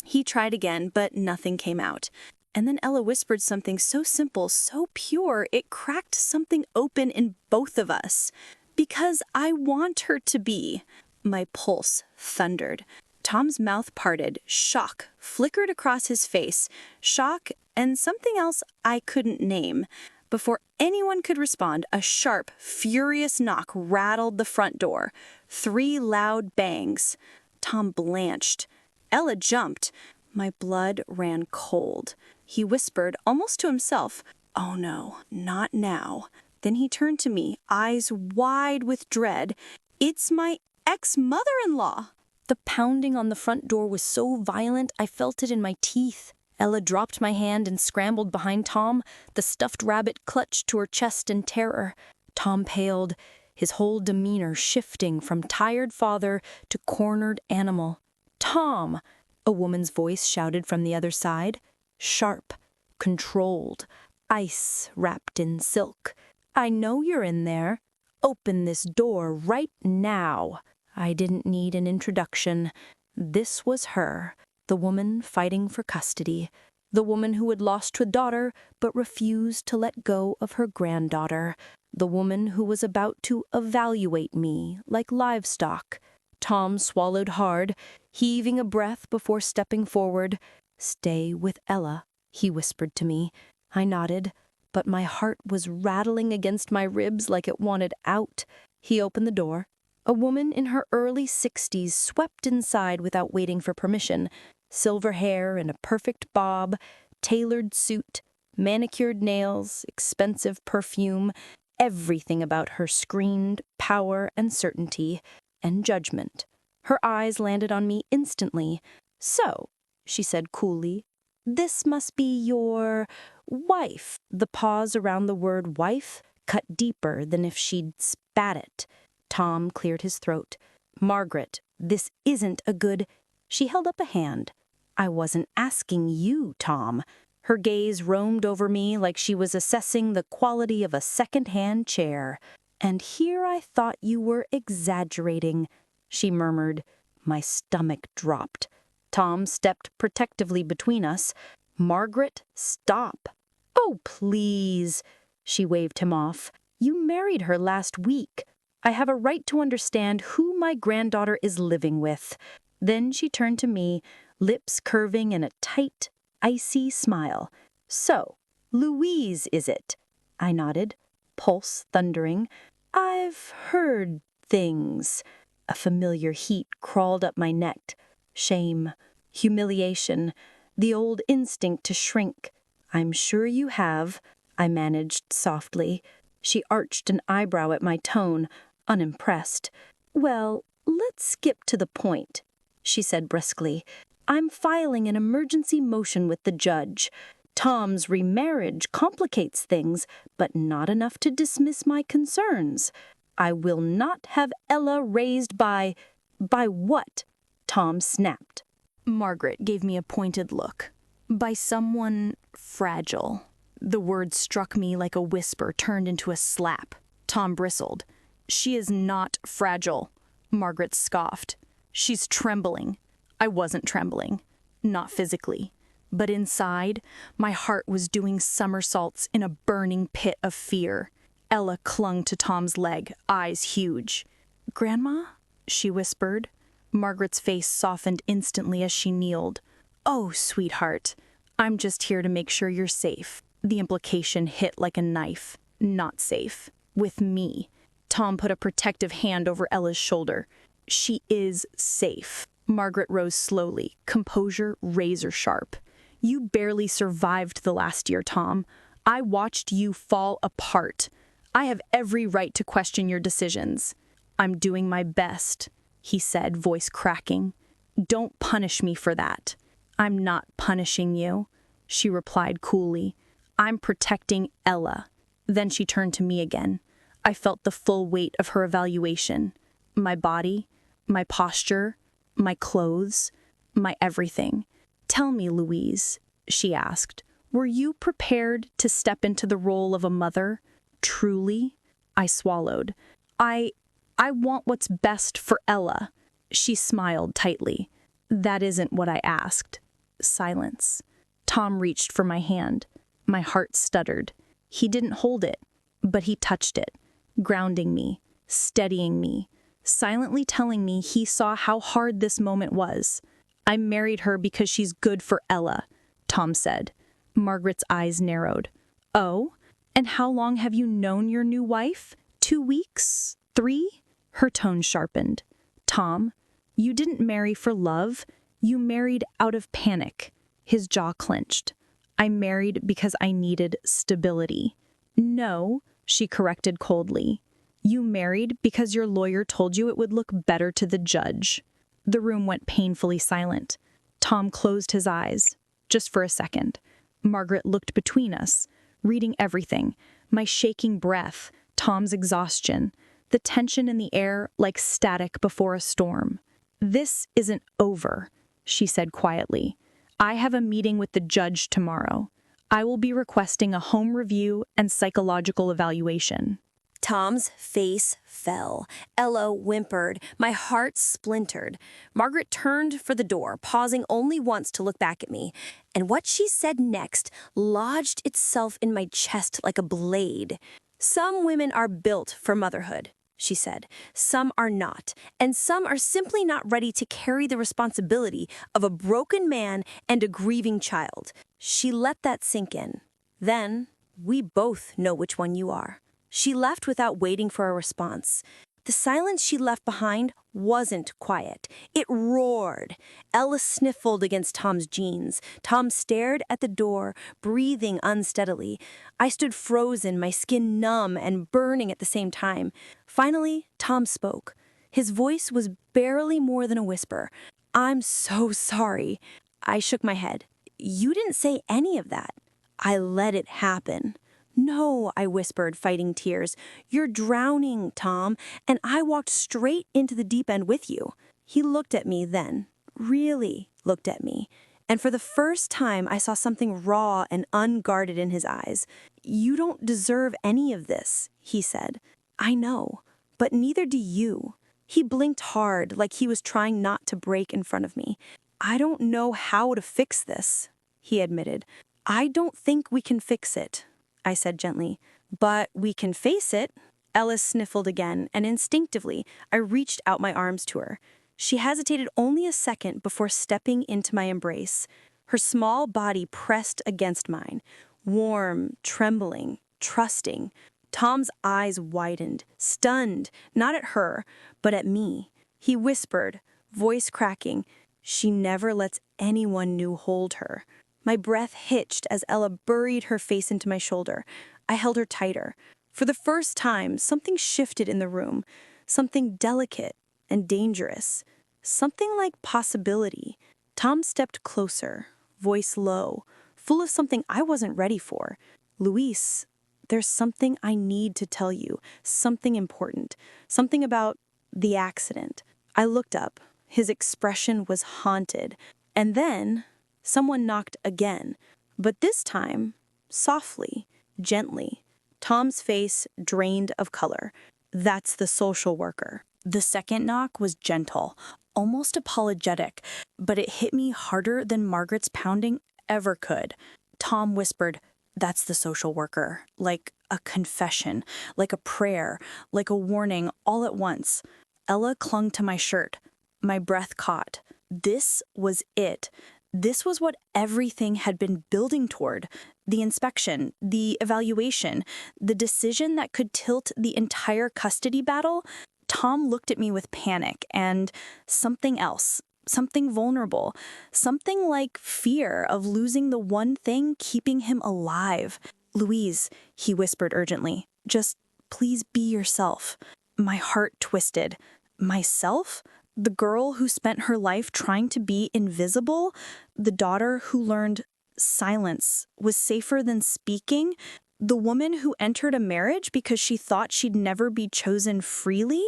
He tried again, but nothing came out. And then Ella whispered something so simple, so pure, it cracked something open in both of us. Because I want her to be. My pulse thundered. Tom's mouth parted, shock flickered across his face, shock and something else I couldn't name. Before anyone could respond, a sharp, furious knock rattled the front door. 3 loud bangs. Tom blanched. Ella jumped. My blood ran cold. He whispered, almost to himself, "Oh no, not now." Then he turned to me, eyes wide with dread. "It's my ex-mother-in-law." The pounding on the front door was so violent I felt it in my teeth. Ella dropped my hand and scrambled behind Tom, the stuffed rabbit clutched to her chest in terror. Tom paled, his whole demeanor shifting from tired father to cornered animal. "Tom!" a woman's voice shouted from the other side. Sharp, controlled, ice wrapped in silk. "I know you're in there. Open this door right now." I didn't need an introduction. This was her, the woman fighting for custody, the woman who had lost her daughter but refused to let go of her granddaughter, the woman who was about to evaluate me like livestock. Tom swallowed hard, heaving a breath before stepping forward. "Stay with Ella," he whispered to me. I nodded, but my heart was rattling against my ribs like it wanted out. He opened the door. A woman in her early 60s swept inside without waiting for permission. Silver hair in a perfect bob, tailored suit, manicured nails, expensive perfume. Everything about her screamed power and certainty and judgment. Her eyes landed on me instantly. "So," she said coolly, "this must be your wife." The pause around the word wife cut deeper than if she'd spat it. Tom cleared his throat. "Margaret, this isn't a good—" She held up a hand. "I wasn't asking you, Tom." Her gaze roamed over me like she was assessing the quality of a second-hand chair. "And here I thought you were exaggerating," she murmured. My stomach dropped. Tom stepped protectively between us. "Margaret, stop." "Oh, please." She waved him off. "You married her last week. I have a right to understand who my granddaughter is living with." Then she turned to me, lips curving in a tight, icy smile. "So, Louise, is it?" I nodded, pulse thundering. "I've heard things." A familiar heat crawled up my neck. Shame, humiliation, the old instinct to shrink. "I'm sure you have," I managed softly. She arched an eyebrow at my tone, unimpressed. "Well, let's skip to the point," she said briskly. "I'm filing an emergency motion with the judge. Tom's remarriage complicates things, but not enough to dismiss my concerns. I will not have Ella raised by—" "By what?" Tom snapped. Margaret gave me a pointed look. "By someone fragile." The word struck me like a whisper turned into a slap. Tom bristled. "She is not fragile," Margaret scoffed. "She's trembling." I wasn't trembling. Not physically. But inside, my heart was doing somersaults in a burning pit of fear. Ella clung to Tom's leg, eyes huge. "Grandma?" she whispered. Margaret's face softened instantly as she kneeled. "Oh, sweetheart, I'm just here to make sure you're safe." The implication hit like a knife. Not safe. With me. Tom put a protective hand over Ella's shoulder. "She is safe." Margaret rose slowly, composure razor sharp. "You barely survived the last year, Tom. I watched you fall apart. I have every right to question your decisions." "I'm doing my best," he said, voice cracking. "Don't punish me for that." "I'm not punishing you," she replied coolly. "I'm protecting Ella." Then she turned to me again. I felt the full weight of her evaluation. My body, my posture, my clothes, my everything. "Tell me, Louise," she asked, "were you prepared to step into the role of a mother? Truly?" I swallowed. I want what's best for Ella." She smiled tightly. "That isn't what I asked." Silence. Tom reached for my hand. My heart stuttered. He didn't hold it, but he touched it, grounding me, steadying me, silently telling me he saw how hard this moment was. "I married her because she's good for Ella," Tom said. Margaret's eyes narrowed. "Oh?" And how long have you known your new wife? 2 weeks? 3? Her tone sharpened. Tom, you didn't marry for love. You married out of panic. His jaw clenched. I married because I needed stability. No, she corrected coldly. You married because your lawyer told you it would look better to the judge. The room went painfully silent. Tom closed his eyes, just for a second. Margaret looked between us, reading everything, my shaking breath, Tom's exhaustion, the tension in the air like static before a storm. This isn't over, she said quietly. I have a meeting with the judge tomorrow. I will be requesting a home review and psychological evaluation. Tom's face fell. Ella whimpered. My heart splintered. Margaret turned for the door, pausing only once to look back at me. And what she said next lodged itself in my chest like a blade. Some women are built for motherhood, she said. Some are not. And some are simply not ready to carry the responsibility of a broken man and a grieving child. She let that sink in. Then, we both know which one you are. She left without waiting for a response. The silence she left behind wasn't quiet. It roared. Ella sniffled against Tom's jeans. Tom stared at the door, breathing unsteadily. I stood frozen, my skin numb and burning at the same time. Finally, Tom spoke. His voice was barely more than a whisper. I'm so sorry. I shook my head. You didn't say any of that. I let it happen. No, I whispered, fighting tears. You're drowning, Tom, and I walked straight into the deep end with you. He looked at me then, really looked at me, and for the first time I saw something raw and unguarded in his eyes. You don't deserve any of this, he said. I know, but neither do you. He blinked hard, like he was trying not to break in front of me. I don't know how to fix this, he admitted. I don't think we can fix it, I said gently. But we can face it. Ella sniffled again, and instinctively, I reached out my arms to her. She hesitated only a second before stepping into my embrace. Her small body pressed against mine, warm, trembling, trusting. Tom's eyes widened, stunned, not at her, but at me. He whispered, voice cracking, "She never lets anyone new hold her." My breath hitched as Ella buried her face into my shoulder. I held her tighter. For the first time, something shifted in the room, something delicate and dangerous, something like possibility. Tom stepped closer, voice low, full of something I wasn't ready for. Louise, there's something I need to tell you, something important, something about the accident. I looked up. His expression was haunted. And then someone knocked again, but this time, softly, gently. Tom's face drained of color. That's the social worker. The second knock was gentle, almost apologetic, but it hit me harder than Margaret's pounding ever could. Tom whispered, "That's the social worker," like a confession, like a prayer, like a warning, all at once. Ella clung to my shirt. My breath caught. This was it. This was what everything had been building toward. The inspection, the evaluation, the decision that could tilt the entire custody battle. Tom looked at me with panic and something else, something vulnerable, something like fear of losing the one thing keeping him alive. "Louise," he whispered urgently, "just please be yourself." My heart twisted. Myself? The girl who spent her life trying to be invisible? The daughter who learned silence was safer than speaking? The woman who entered a marriage because she thought she'd never be chosen freely?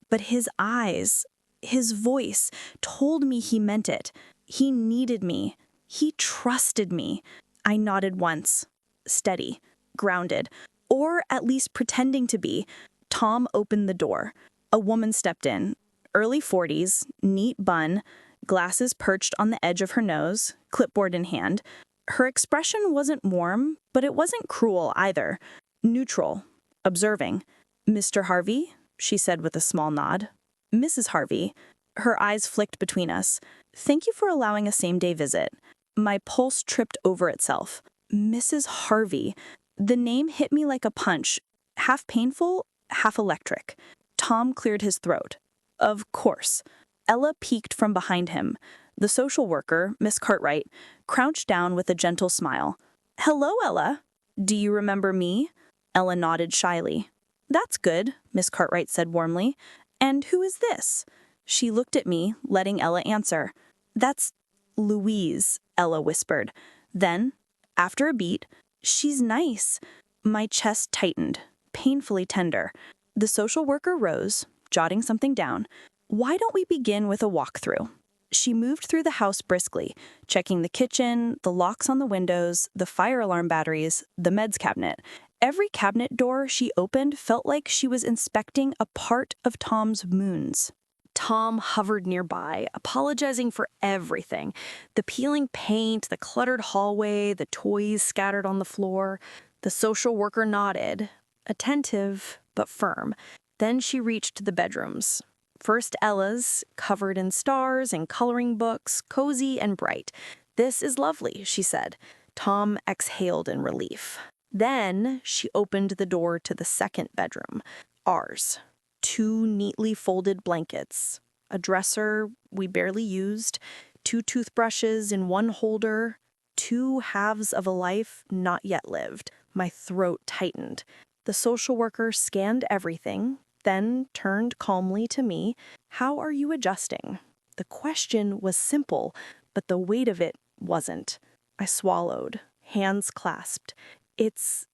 But his eyes, his voice told me he meant it. He needed me. He trusted me. I nodded once, steady, grounded, or at least pretending to be. Tom opened the door. A woman stepped in. Early 40s, neat bun, glasses perched on the edge of her nose, clipboard in hand. Her expression wasn't warm, but it wasn't cruel either. Neutral, observing. "Mr. Harvey?" she said with a small nod. "Mrs. Harvey." Her eyes flicked between us. "Thank you for allowing a same-day visit." My pulse tripped over itself. Mrs. Harvey. The name hit me like a punch, half painful, half electric. Tom cleared his throat. Of course. Ella peeked from behind him. The social worker, Miss Cartwright, crouched down with a gentle smile. Hello, Ella. Do you remember me? Ella nodded shyly. That's good, Miss Cartwright said warmly. And who is this? She looked at me, letting Ella answer. That's Louise, Ella whispered. Then, after a beat, she's nice. My chest tightened, painfully tender. The social worker rose, jotting something down. Why don't we begin with a walkthrough? She moved through the house briskly, checking the kitchen, the locks on the windows, the fire alarm batteries, the meds cabinet. Every cabinet door she opened felt like she was inspecting a part of Tom's moons. Tom hovered nearby, apologizing for everything. The peeling paint, the cluttered hallway, the toys scattered on the floor. The social worker nodded, attentive but firm. Then she reached the bedrooms. First Ella's, covered in stars and coloring books, cozy and bright. This is lovely, she said. Tom exhaled in relief. Then she opened the door to the second bedroom, ours. 2 neatly folded blankets, a dresser we barely used, 2 toothbrushes in one holder, 2 halves of a life not yet lived. My throat tightened. The social worker scanned everything, then turned calmly to me. How are you adjusting? The question was simple, but the weight of it wasn't. I swallowed, hands clasped. It's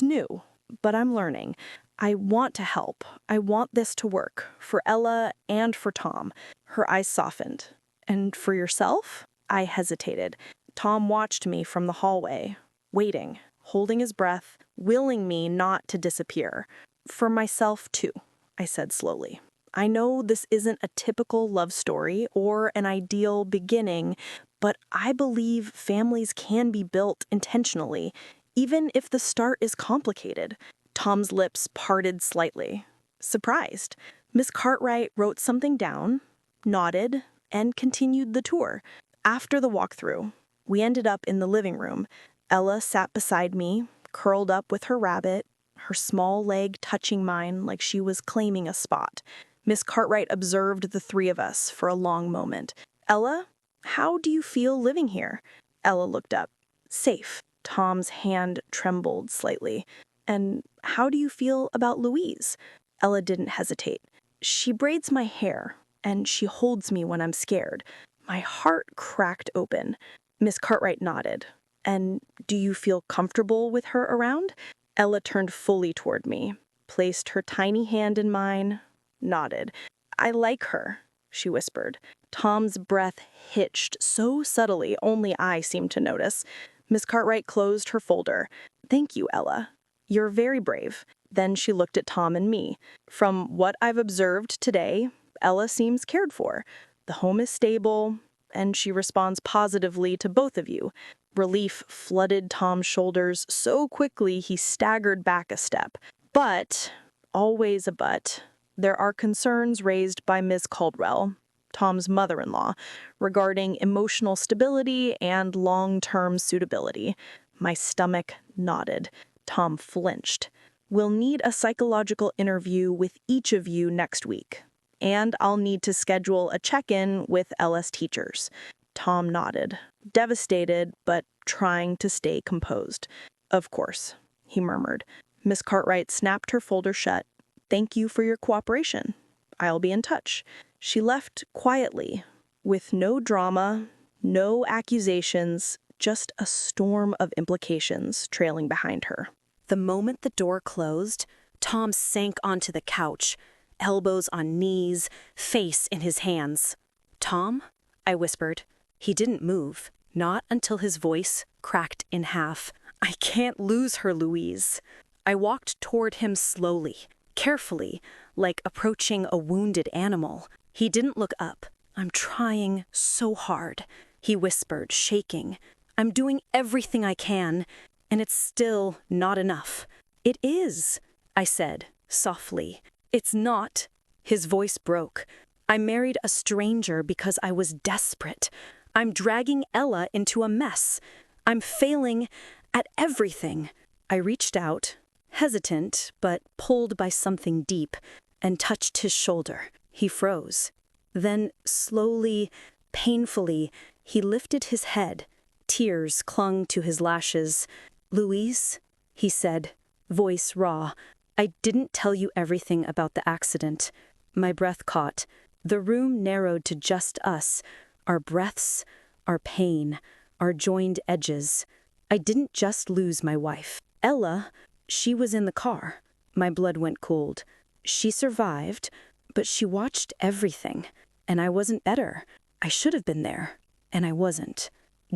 new, but I'm learning. I want to help. I want this to work, for Ella and for Tom. Her eyes softened. And for yourself? I hesitated. Tom watched me from the hallway, waiting, holding his breath, willing me not to disappear. For myself, too, I said slowly. I know this isn't a typical love story or an ideal beginning, but I believe families can be built intentionally, even if the start is complicated. Tom's lips parted slightly. Surprised, Miss Cartwright wrote something down, nodded, and continued the tour. After the walkthrough, we ended up in the living room. Ella sat beside me, curled up with her rabbit, her small leg touching mine like she was claiming a spot. Miss Cartwright observed the 3 of us for a long moment. Ella, how do you feel living here? Ella looked up. Safe. Tom's hand trembled slightly. And how do you feel about Louise? Ella didn't hesitate. She braids my hair, and she holds me when I'm scared. My heart cracked open. Miss Cartwright nodded. And do you feel comfortable with her around? Ella turned fully toward me, placed her tiny hand in mine, nodded. I like her, she whispered. Tom's breath hitched so subtly only I seemed to notice. Miss Cartwright closed her folder. Thank you, Ella. You're very brave. Then she looked at Tom and me. From what I've observed today, Ella seems cared for. The home is stable, and she responds positively to both of you. Relief flooded Tom's shoulders so quickly he staggered back a step. But, always a but, there are concerns raised by Ms. Caldwell, Tom's mother-in-law, regarding emotional stability and long-term suitability. My stomach nodded. Tom flinched. We'll need a psychological interview with each of you next week, and I'll need to schedule a check-in with LS teachers. Tom nodded, devastated but trying to stay composed. Of course, he murmured. Miss Cartwright snapped her folder shut. Thank you for your cooperation. I'll be in touch. She left quietly, with no drama, no accusations, just a storm of implications trailing behind her. The moment the door closed, Tom sank onto the couch, elbows on knees, face in his hands. Tom? I whispered. He didn't move, not until his voice cracked in half. I can't lose her, Louise. I walked toward him slowly, carefully, like approaching a wounded animal. He didn't look up. I'm trying so hard, he whispered, shaking. I'm doing everything I can, and it's still not enough. It is, I said, softly. It's not. His voice broke. I married a stranger because I was desperate. I'm dragging Ella into a mess. I'm failing at everything. I reached out, hesitant but pulled by something deep, and touched his shoulder. He froze. Then, slowly, painfully, he lifted his head. Tears clung to his lashes. "Louise," he said, voice raw, "I didn't tell you everything about the accident." My breath caught. The room narrowed to just us, our breaths, our pain, our joined edges. I didn't just lose my wife. Ella, she was in the car. My blood went cold. She survived, but she watched everything, and I wasn't better. I should have been there, and I wasn't.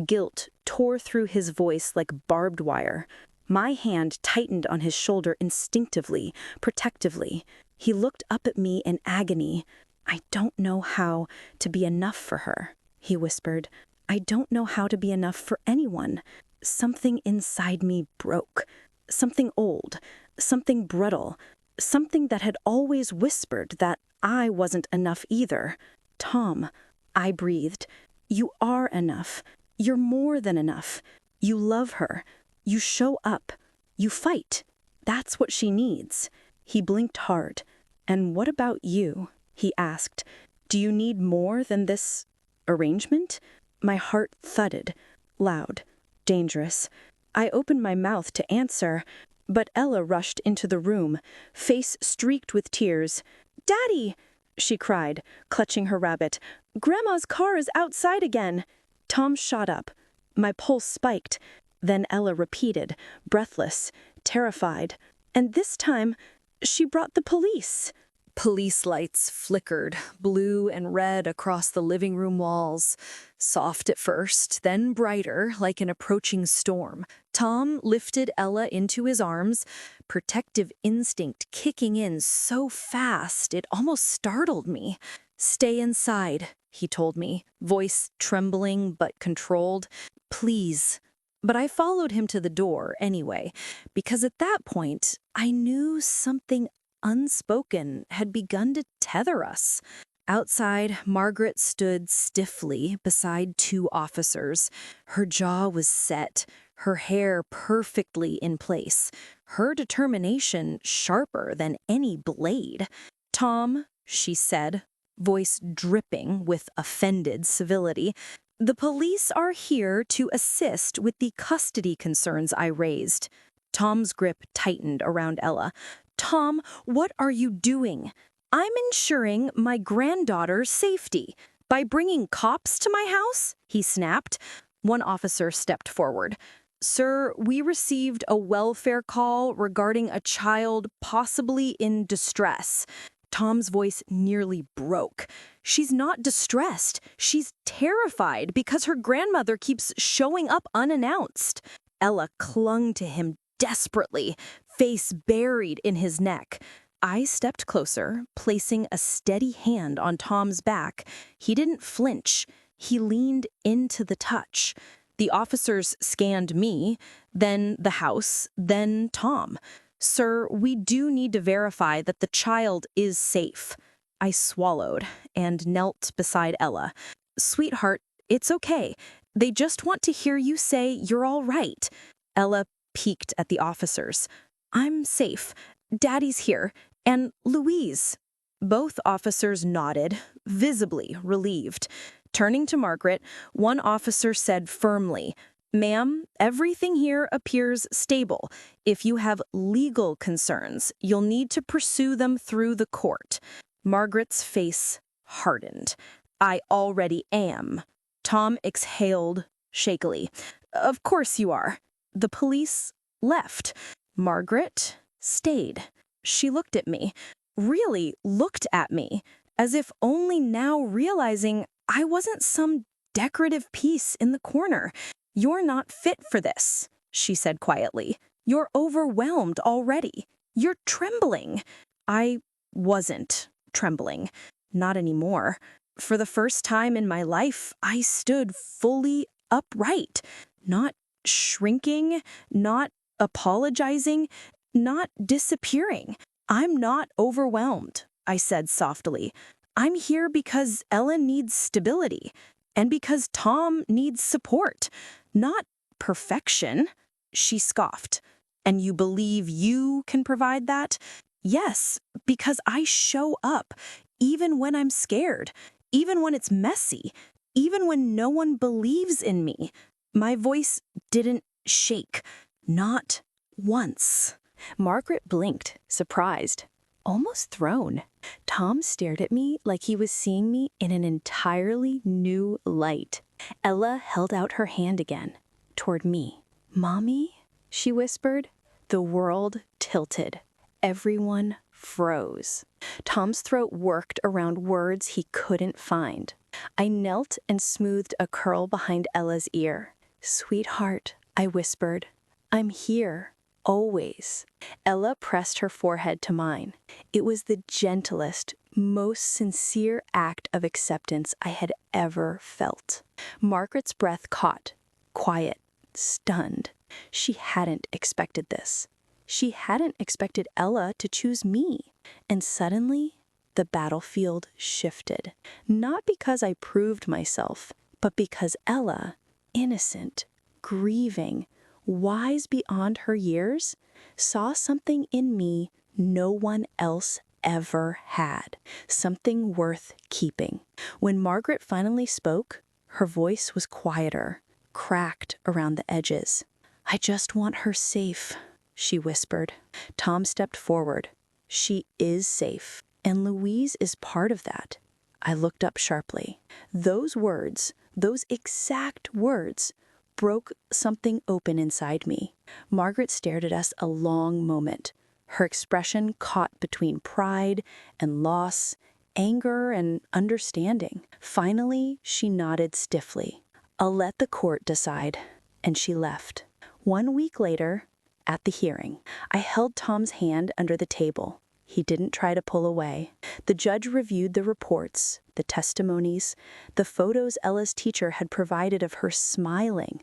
Guilt tore through his voice like barbed wire. My hand tightened on his shoulder instinctively, protectively. He looked up at me in agony. "I don't know how to be enough for her," he whispered. "I don't know how to be enough for anyone." Something inside me broke. Something old, something brittle, something that had always whispered that I wasn't enough either. "Tom," I breathed, "you are enough. You're more than enough. You love her. You show up. You fight. That's what she needs." He blinked hard. "And what about you?" he asked. "Do you need more than this arrangement?" My heart thudded. Loud. Dangerous. I opened my mouth to answer, but Ella rushed into the room, face streaked with tears. "Daddy!" she cried, clutching her rabbit. "Grandma's car is outside again." Tom shot up. My pulse spiked. Then Ella repeated, breathless, terrified. "And this time, she brought the police." Police lights flickered, blue and red across the living room walls. Soft at first, then brighter, like an approaching storm. Tom lifted Ella into his arms, protective instinct kicking in so fast it almost startled me. "Stay inside," he told me, voice trembling but controlled. "Please." But I followed him to the door anyway, because at that point, I knew something unspoken had begun to tether us. Outside, Margaret stood stiffly beside two officers. Her jaw was set, her hair perfectly in place, her determination sharper than any blade. "Tom," she said, voice dripping with offended civility, "the police are here to assist with the custody concerns I raised." Tom's grip tightened around Ella. "Tom, what are you doing?" "I'm ensuring my granddaughter's safety. By bringing cops to my house?" he snapped. One officer stepped forward. "Sir, we received a welfare call regarding a child possibly in distress." Tom's voice nearly broke. "She's not distressed. She's terrified because her grandmother keeps showing up unannounced." Ella clung to him desperately, face buried in his neck. I stepped closer, placing a steady hand on Tom's back. He didn't flinch. He leaned into the touch. The officers scanned me, then the house, then Tom. "Sir, we do need to verify that the child is safe." I swallowed and knelt beside Ella. "Sweetheart, it's okay. They just want to hear you say you're all right." Ella peeked at the officers. "I'm safe. Daddy's here. And Louise." Both officers nodded, visibly relieved. Turning to Margaret, one officer said firmly, "Ma'am, everything here appears stable. If you have legal concerns, you'll need to pursue them through the court." Margaret's face hardened. "I already am." Tom exhaled shakily. "Of course you are." The police left. Margaret stayed. She looked at me, really looked at me, as if only now realizing I wasn't some decorative piece in the corner. "You're not fit for this," she said quietly. "You're overwhelmed already. You're trembling." I wasn't trembling. Not anymore. For the first time in my life, I stood fully upright, not shrinking, not apologizing, not disappearing. "I'm not overwhelmed," I said softly. "I'm here because Ellen needs stability, and because Tom needs support, not perfection." She scoffed. And you believe you can provide that? Yes, because I show up, even when I'm scared, even when it's messy, even when no one believes in me. My voice didn't shake, not once. Margaret blinked, surprised, almost thrown. Tom stared at me like he was seeing me in an entirely new light. Ella held out her hand again, toward me. "Mommy?" she whispered. The world tilted. Everyone froze. Tom's throat worked around words he couldn't find. I knelt and smoothed a curl behind Ella's ear. "Sweetheart," I whispered, "I'm here. Always." Ella pressed her forehead to mine. It was the gentlest, most sincere act of acceptance I had ever felt. Margaret's breath caught, quiet, stunned. She hadn't expected this. She hadn't expected Ella to choose me. And suddenly, the battlefield shifted. Not because I proved myself, but because Ella, innocent, grieving, wise beyond her years, saw something in me no one else ever had, something worth keeping. When Margaret finally spoke, her voice was quieter, cracked around the edges. "I just want her safe," she whispered. Tom stepped forward. "She is safe, and Louise is part of that." I looked up sharply. Those words, those exact words, broke something open inside me. Margaret stared at us a long moment, her expression caught between pride and loss, anger and understanding. Finally, she nodded stiffly. "I'll let the court decide," and she left. 1 week later, at the hearing, I held Tom's hand under the table. He didn't try to pull away. The judge reviewed the reports, the testimonies, the photos Ella's teacher had provided of her smiling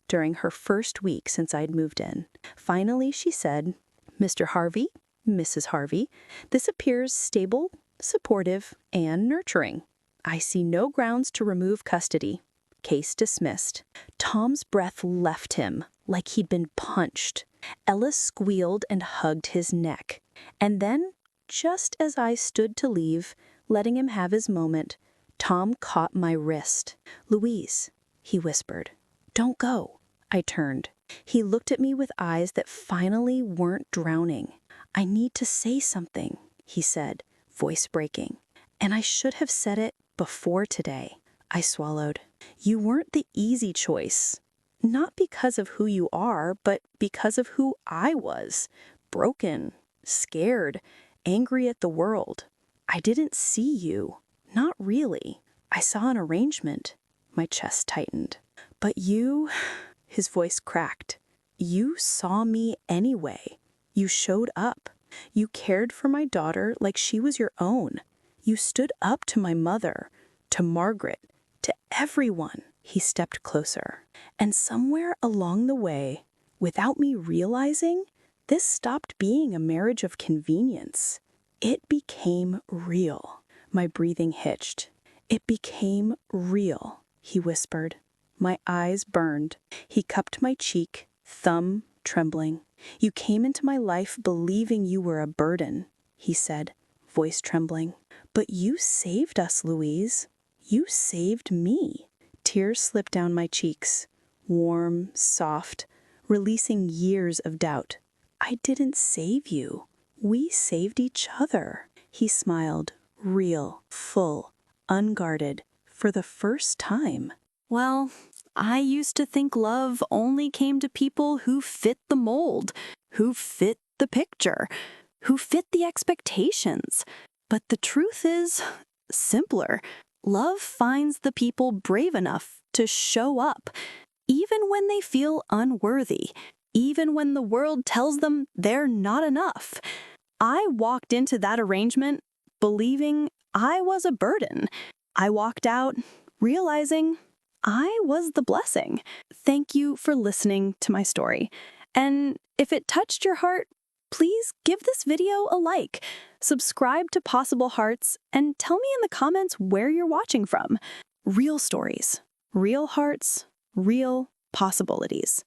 during her first week since I'd moved in. Finally, she said, "Mr. Harvey, Mrs. Harvey, this appears stable, supportive, and nurturing. I see no grounds to remove custody. Case dismissed." Tom's breath left him like he'd been punched. Ella squealed and hugged his neck. And then, just as I stood to leave, letting him have his moment, Tom caught my wrist. "Louise," he whispered. "Don't go." I turned. He looked at me with eyes that finally weren't drowning. "I need to say something," he said, voice breaking. "And I should have said it before today." I swallowed. "You weren't the easy choice. Not because of who you are, but because of who I was. Broken, scared, angry at the world. I didn't see you. Not really. I saw an arrangement." My chest tightened. "But you," his voice cracked, "you saw me anyway. You showed up. You cared for my daughter like she was your own. You stood up to my mother, to Margaret, to everyone." He stepped closer. "And somewhere along the way, without me realizing, this stopped being a marriage of convenience. It became real." My breathing hitched. "It became real," he whispered. My eyes burned. He cupped my cheek, thumb trembling. "You came into my life believing you were a burden," he said, voice trembling. "But you saved us, Louise. You saved me." Tears slipped down my cheeks, warm, soft, releasing years of doubt. "I didn't save you. We saved each other." He smiled, real, full, unguarded, for the first time. Well, I used to think love only came to people who fit the mold, who fit the picture, who fit the expectations. But the truth is simpler. Love finds the people brave enough to show up, even when they feel unworthy, even when the world tells them they're not enough. I walked into that arrangement believing I was a burden. I walked out realizing I was the blessing. Thank you for listening to my story. And if it touched your heart, please give this video a like, subscribe to Possible Hearts, and tell me in the comments where you're watching from. Real stories, real hearts, real possibilities.